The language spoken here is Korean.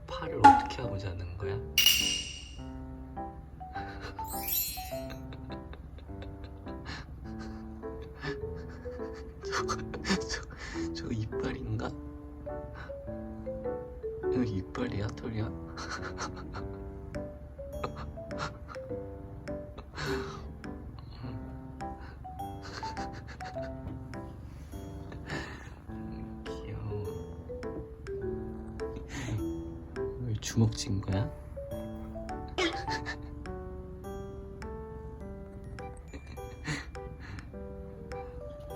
팔을 어떻게 하고 자는 거야? 저 이빨인가? 이거 이빨이야, 털이야? 귀여워. 왜 주먹 쥔 거야?